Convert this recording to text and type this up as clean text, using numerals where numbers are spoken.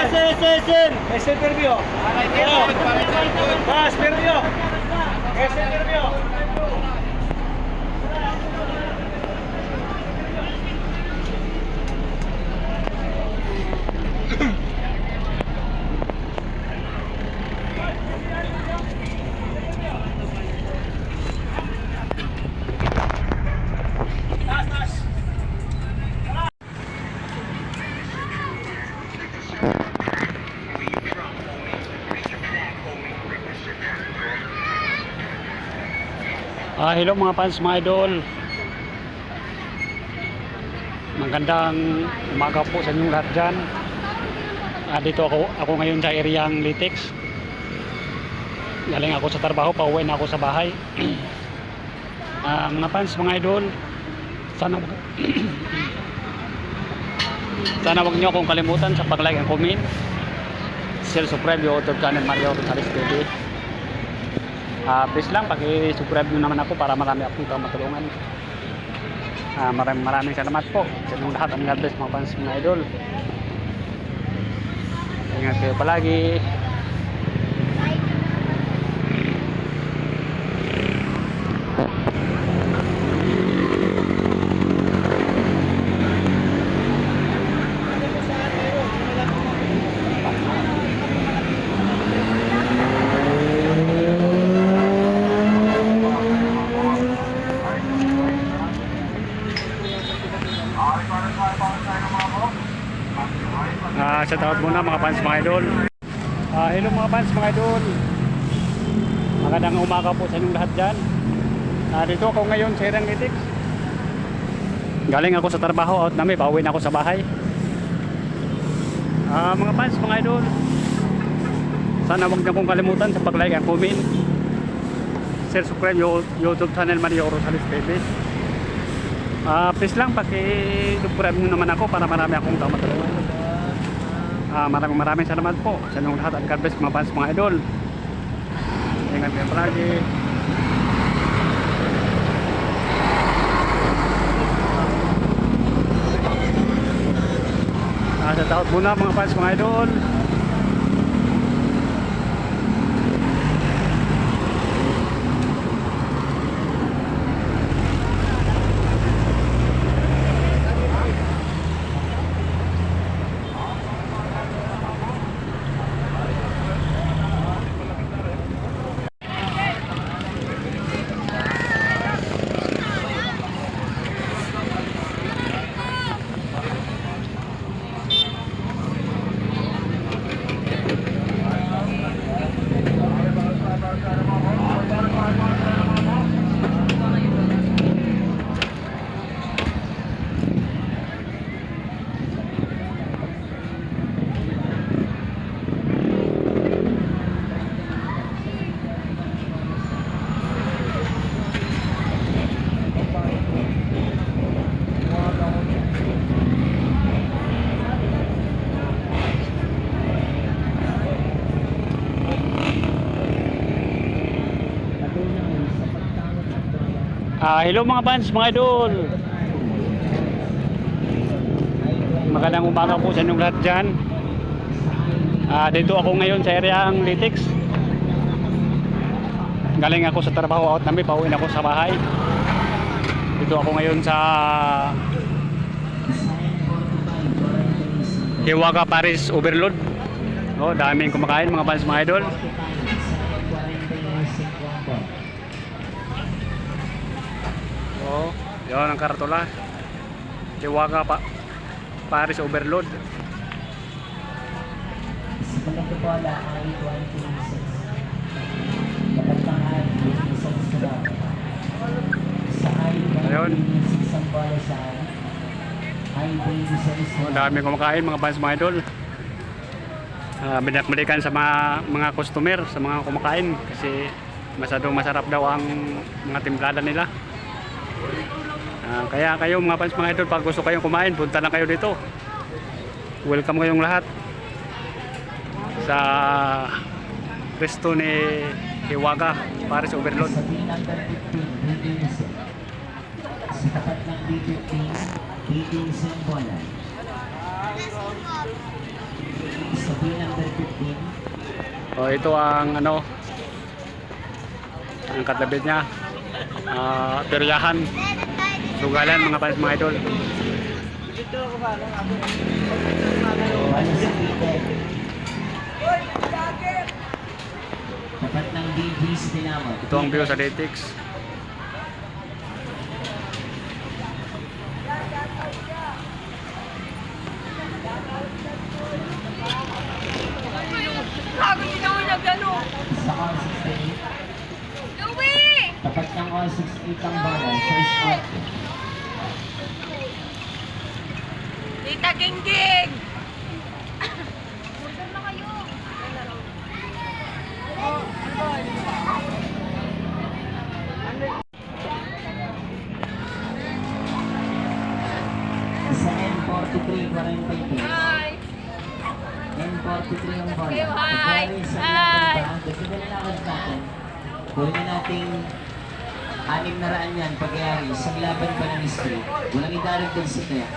Ese Permio. Más Permio. Ese Permio. Hello mga fans, mga idol. Magandang umaga po sa inyong lahat dyan. Dito ako ngayon sa areang Litex. Galing ako sa trabaho, pauwi na ako sa bahay. Mga fans, mga idol, sana sana wag niyo akong kalimutan sa pag-like and comment, share, subscribe yung YouTube channel Mario Rosales TV. Please lang, paki-subscribe nyo naman ako para marami akong matulungan. Maraming salamat po sa inyong lahat. Ang God bless mga fans, mga idol. Ingat kayo palagi. Shout out muna mga fans, mga idol. Hello mga fans, mga idol. Magandang umaga po sa inyong lahat dyan. Dito ako ngayon sa areang Litex. Galing ako sa trabaho, out namin, pauwi na ako sa bahay. Mga fans, mga idol, sana wag niyo akong kalimutan sa pag-like and comment, share, subscribe yung YouTube channel Mario Rosales TV. Please lang, paki-subscribe nyo naman ako para marami akong matulungan. Maraming salamat po sa inyong lahat. Ang God bless mga fans, mga idol. Ingat kayo palagi. Shout out muna mga fans, mga idol. Hello mga fans, mga idol. Magandang umaga po sa inyong lahat dyan. Dito ako ngayon sa areang Litex. Galing ako sa trabaho, out namin, pauwi na ako sa bahay. Dito ako ngayon sa Hiwaga Paris Overload. Daming kumakain mga fans, mga idol. Yun ang karatula. Hiwaga Paris Overload. Ayun. Dami kumakain mga fans, mga idol. Binakbalikan sa mga customer, sa mga kumakain kasi masyadong masarap daw ang mga timplada nila. Kaya kayo mga fans, mga idol, pag gusto kayong kumain, punta lang kayo dito. Welcome kayong lahat sa resto ni Hiwaga Paris Overload. number 15. O ito ang ano, ang katabit niya. Peryahan. Sugalan mga fans mga idol. Tapat ng DG's Dinamo. Ito ang view sa Detix. Bago sinawin na gano'n. Sa all 68. Louie! Tapat ng all 68 ang bola. First out. Tita Gingging! Order na kayo. Sa N43, 40 Hi! N43 ang bola. Hi! Pagkari sa Hi! laban pa, kasi nalalakas natin. Gawin na nating 600 yan pagyari sa laban pa ng history. Walang idaragdag sa kaya.